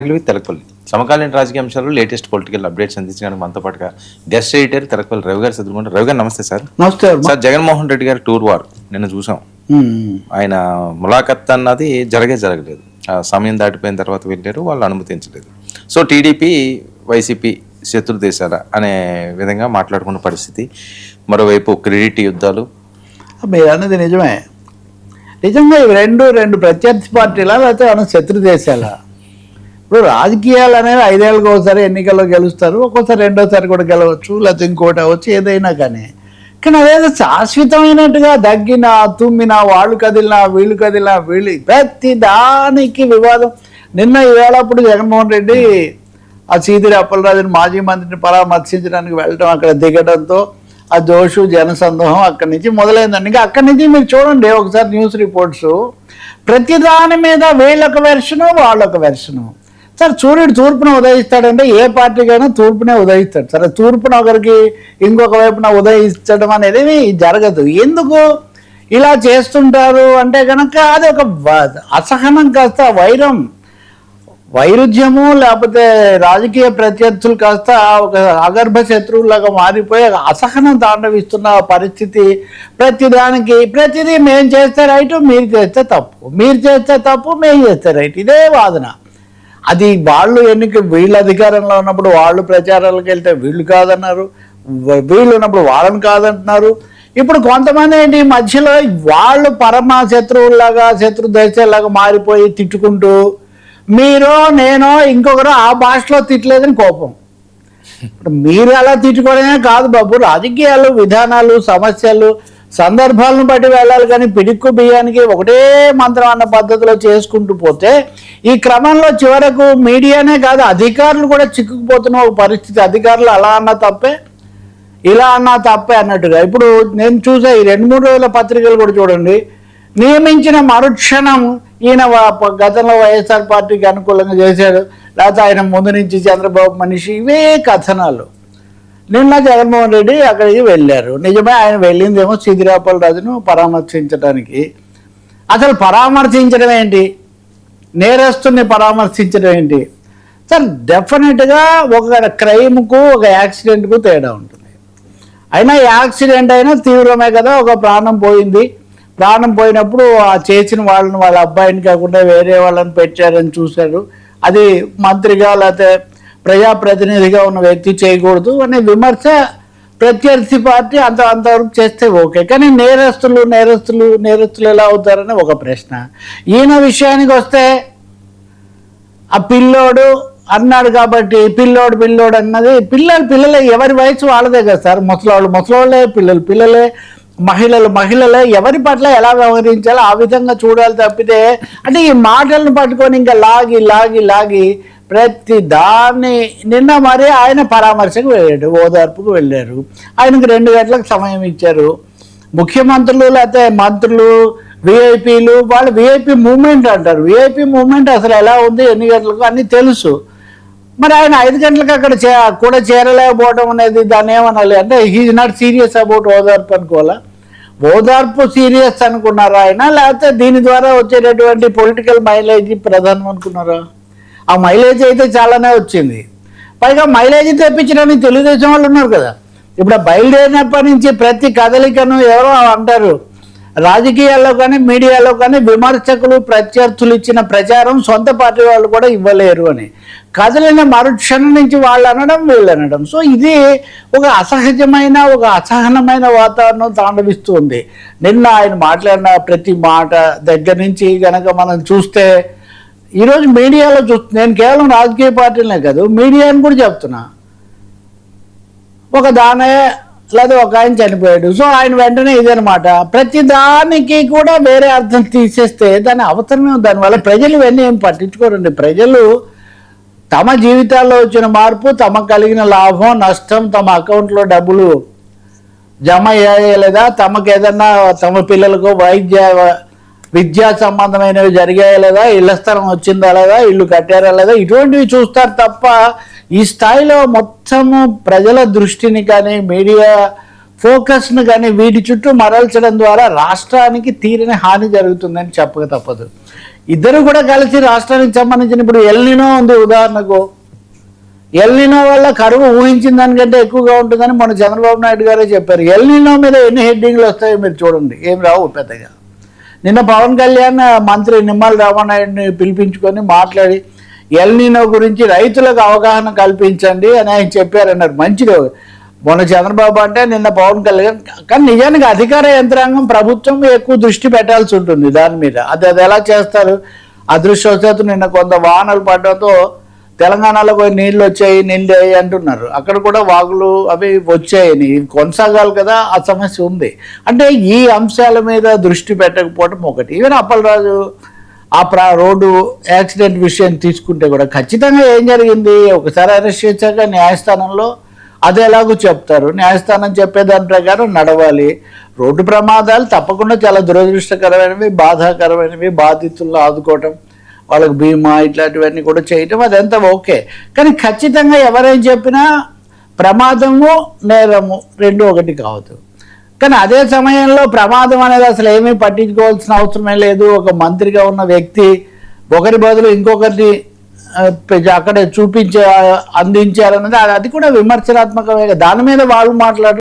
తెలకొల్లి సమకాలీన రాజకీయ అంశాలు లేటెస్ట్ పొలిటికల్ అప్డేట్స్ అందించడానికి మనతో పాటుగా గెస్ట్ ఎడిటర్ తెలకొల్లి రవి గారు చదువుకుంటారు. రవి గారు నమస్తే సార్. నమస్తే సార్, జగన్మోహన్ రెడ్డి గారి టూర్ వార్ నిన్న చూసాం. ఆయన ములాఖత్ అన్నది జరగలేదు. సమయం దాటిపోయిన తర్వాత వెళ్ళారు, వాళ్ళు అనుమతించలేదు. సో టీడీపీ వైసీపీ శత్రు దేశాల అనే విధంగా మాట్లాడుకున్న పరిస్థితి. మరోవైపు క్రెడిట్ యుద్ధాలు. మీరు అన్నది నిజంగా ఇవి రెండు ప్రత్యర్థి పార్టీలా లేకపోతే ఏమైనా శత్రు దేశాలా? ఇప్పుడు రాజకీయాలు అనేవి 5 ఏళ్ళకి ఒకసారి ఎన్నికల్లో గెలుస్తారు, ఒక్కోసారి రెండోసారి కూడా గెలవచ్చు, లేకపోతే ఇంకోటి అవ్వచ్చు, ఏదైనా కానీ అదేదో శాశ్వతమైనట్టుగా దగ్గినా తుమ్మినా వాళ్ళు కదిలినా వీళ్ళు ప్రతి దానికి వివాదం. నిన్న ఈవేళప్పుడు జగన్మోహన్ రెడ్డి ఆ సీదిరి అప్పలరాజుని మాజీ మంత్రిని పరామర్శించడానికి వెళ్ళడం, అక్కడ దిగడంతో ఆ జోషు జనసందోహం అక్కడి నుంచి మొదలైందండి. ఇంకా అక్కడి నుంచి మీరు చూడండి ఒకసారి న్యూస్ రిపోర్ట్స్, ప్రతి దాని మీద వీళ్ళొక వెర్షను వాళ్ళొక వెర్షను. సరే, సూర్యుడు తూర్పున ఉదయిస్తాడంటే ఏ పార్టీకైనా తూర్పునే ఉదయిస్తాడు. సరే, తూర్పున ఒకరికి ఇంకొక వైపున ఉదయించడం అనేది జరగదు. ఎందుకు ఇలా చేస్తుంటారు అంటే కనుక అది ఒక అసహనం కాస్త వైరుధ్యము, లేకపోతే రాజకీయ ప్రత్యర్థులు కాస్త ఒక అగర్భ శత్రువులాగా మారిపోయి అసహనం తాండవిస్తున్న పరిస్థితి. ప్రతిదీ మేము చేస్తే రైటు, మీరు చేస్తే తప్పు, మేము చేస్తే రైట్, ఇదే వాదన. అది వాళ్ళు వీళ్ళు అధికారంలో ఉన్నప్పుడు వాళ్ళు ప్రచారాలకు వెళ్తే వీళ్ళు కాదన్నారు, వీళ్ళు ఉన్నప్పుడు వాళ్ళని కాదంటున్నారు. ఇప్పుడు కొంతమంది ఏంటి మధ్యలో వాళ్ళు పరమ శత్రువులాగా శత్రు దేశాలాగా మారిపోయి తిట్టుకుంటూ, మీరు నేను ఇంకొకరు ఆ భాషలో తిట్టలేదని కోపం. ఇప్పుడు మీరు అలా తిట్టుకోవడమే కాదు బాబు, రాజకీయాలు, విధానాలు, సమస్యలు, సందర్భాలను బట్టి వెళ్ళాలి. కానీ పిడిక్కు బియ్యానికి ఒకటే మంత్రం అన్న పద్ధతిలో చేసుకుంటూ పోతే ఈ క్రమంలో చివరకు మీడియానే కాదు అధికారులు కూడా చిక్కుకుపోతున్న ఒక పరిస్థితి. అధికారులు అలా అన్నా తప్పే, ఇలా అన్నా తప్పే అన్నట్టుగా. ఇప్పుడు నేను చూసే ఈ 2-3 రోజుల పత్రికలు కూడా చూడండి, నియమించిన మరుక్షణం ఈయన గతంలో వైఎస్ఆర్ పార్టీకి అనుకూలంగా చేశాడు, లేకపోతే ఆయన ముందు నుంచి చంద్రబాబు మనిషి, ఇవే కథనాలు. నిన్న జగన్మోహన్ రెడ్డి అక్కడికి వెళ్ళారు. నిజమే, ఆయన వెళ్ళిందేమో సీదిరి అప్పలరాజును పరామర్శించడానికి. అసలు పరామర్శించడం ఏంటి, నేరస్తుని పరామర్శించడం ఏంటి? సార్, డెఫినెట్గా ఒక క్రైమ్కు ఒక యాక్సిడెంట్కు తేడా ఉంటుంది. అయినా యాక్సిడెంట్ అయినా తీవ్రమే కదా, ఒక ప్రాణం పోయింది. ప్రాణం పోయినప్పుడు ఆ చేసిన వాళ్ళని వాళ్ళ అబ్బాయిని కాకుండా వేరే వాళ్ళని పెట్టారని చూశారు. అది మంత్రిగా లేకపోతే ప్రజాప్రతినిధిగా ఉన్న వ్యక్తి చేయకూడదు అనే విమర్శ ప్రత్యర్థి పార్టీ అంతవరకు చేస్తే ఓకే. కానీ నేరస్తులు ఎలా అవుతారని ఒక ప్రశ్న. ఈయన విషయానికి వస్తే ఆ పిల్లోడు అన్నాడు కాబట్టి పిల్లోడు అన్నది పిల్లలే, ఎవరి వయసు వాళ్ళదే కదా సార్. ముసలోళ్ళే, పిల్లలే, మహిళలే, ఎవరి పట్ల ఎలా వ్యవహరించాలో ఆ విధంగా చూడాలి తప్పితే అంటే ఈ మాటలను పట్టుకొని ఇంకా లాగి ప్రతి దాన్ని. నిన్న మరి ఆయన పరామర్శకు వెళ్ళాడు, ఓదార్పుకు వెళ్ళారు. ఆయనకు 2 గంటలకు సమయం ఇచ్చారు. ముఖ్యమంత్రులు లేకపోతే మంత్రులు, విఐపీలు, వాళ్ళు విఐపీ మూవ్మెంట్ అంటారు. విఐపీ మూవ్మెంట్ అసలు ఎలా ఉంది, ఎన్ని గంటలకు అన్నీ తెలుసు. మరి ఆయన 5 గంటలకు అక్కడ కూడా చేరలేకపోవడం అనేది దాన్ని ఏమనాలి అంటే హీఈ్ నాట్ సీరియస్ అబౌట్ ఓదార్పు అనుకోవాలా? ఓదార్పు సీరియస్ అనుకున్నారా ఆయన, లేకపోతే దీని ద్వారా వచ్చేటటువంటి పొలిటికల్ మైలేజ్ ప్రధానం అనుకున్నారా? ఆ మైలేజ్ అయితే చాలానే వచ్చింది. పైగా మైలేజ్ తెప్పించడానికి తెలుగుదేశం వాళ్ళు ఉన్నారు కదా. ఇప్పుడు బయలుదేరినప్పటి నుంచి ప్రతి కదలికను ఎవరో అంటారు, రాజకీయాల్లో కానీ మీడియాలో కానీ విమర్శకులు ప్రత్యర్థులు ఇచ్చిన ప్రచారం సొంత పార్టీ వాళ్ళు కూడా ఇవ్వలేరు అని. కదిలిన మరుక్షణం నుంచి వాళ్ళు అనడం వీళ్ళు అనడం. సో ఇది ఒక అసహజమైన ఒక అసహనమైన వాతావరణం తాండవిస్తుంది. నిన్న ఆయన మాట్లాడిన ప్రతి మాట దగ్గర నుంచి కనుక మనం చూస్తే ఈరోజు మీడియాలో నేను కేవలం రాజకీయ పార్టీలనే కాదు మీడియాని కూడా చెప్తున్నా, ఒక దానయ్య లేదా ఒక ఆయన చనిపోయాడు, సో ఆయన వెంటనే ఇదనమాట. ప్రతి దానికి కూడా వేరే అర్థం తీసేస్తే దాని అవసరమే. దానివల్ల ప్రజలు ఇవన్నీ ఏం పట్టించుకోరండి. ప్రజలు తమ జీవితాల్లో వచ్చిన మార్పు, తమకు కలిగిన లాభం నష్టం, తమ అకౌంట్లో డబ్బులు జమ అయ్యాయా, తమకు ఏదన్నా తమ పిల్లలకు విద్యా సంబంధమైనవి జరిగాయా లేదా, ఇళ్ల స్థలం వచ్చిందా లేదా, ఇల్లు కట్టారా లేదా, ఇటువంటివి చూస్తారు తప్ప ఈ స్థాయిలో మొత్తము ప్రజల దృష్టిని కానీ మీడియా ఫోకస్ను కానీ వీటి చుట్టూ మరల్చడం ద్వారా రాష్ట్రానికి తీరని హాని జరుగుతుందని చెప్పక తప్పదు. ఇద్దరు కూడా కలిసి రాష్ట్రానికి సంబంధించిన ఇప్పుడు ఎల్నినో ఉంది ఉదాహరణకు. ఎల్నినో వల్ల కరువు ఊహించిన దానికంటే ఎక్కువగా ఉంటుందని మన చంద్రబాబు నాయుడు గారే చెప్పారు. ఎల్నినో మీద ఎన్ని హెడ్డింగ్లు వస్తాయో మీరు చూడండి, ఏం రావు పెద్దగా. నిన్న పవన్ కళ్యాణ్ మంత్రి నిమ్మల రామానాయుడిని పిలిపించుకొని మాట్లాడి ఎల్నినో గురించి రైతులకు అవగాహన కల్పించండి అని ఆయన చెప్పారన్నారు. మంచిది. మొన్న చంద్రబాబు అంటే నిన్న పవన్ కళ్యాణ్. కానీ నిజానికి అధికార యంత్రాంగం ప్రభుత్వం ఎక్కువ దృష్టి పెట్టాల్సి ఉంటుంది దాని మీద. అది ఎలా చేస్తారు? అదృష్టవశాత్తు నిన్న కొంత వాహనాలు పడడంతో తెలంగాణలో పోయి నీళ్ళు వచ్చాయి అంటున్నారు. అక్కడ కూడా వాగులు అవి వచ్చాయని కొనసాగాలి కదా, ఆ సమస్య ఉంది. అంటే ఈ అంశాల మీద దృష్టి పెట్టకపోవడం ఒకటి. ఈవెన్ అప్పలరాజు రోడ్డు యాక్సిడెంట్ విషయం తీసుకుంటే కూడా ఖచ్చితంగా ఏం జరిగింది, ఒకసారి అరెస్ట్ చేశాక న్యాయస్థానంలో అది ఎలాగో చెప్తారు, న్యాయస్థానం చెప్పే దాని ప్రకారం నడవాలి. రోడ్డు ప్రమాదాలు తప్పకుండా చాలా దురదృష్టకరమైనవి, బాధాకరమైనవి. బాధితులను ఆదుకోవటం, వాళ్ళకి బీమా ఇట్లాంటివన్నీ కూడా చేయటం అదంతా ఓకే. కానీ ఖచ్చితంగా ఎవరేం చెప్పినా ప్రమాదము నేరము రెండు ఒకటి కావద్దు. కానీ అదే సమయంలో ప్రమాదం అనేది అసలు ఏమీ పట్టించుకోవాల్సిన అవసరమే లేదు. ఒక మంత్రిగా ఉన్న వ్యక్తి ఒకరి బదులు ఇంకొకరిని అక్కడే అందించారన్నది అది కూడా విమర్శనాత్మకమే. దాని మీద వాళ్ళు మాట్లాడారు.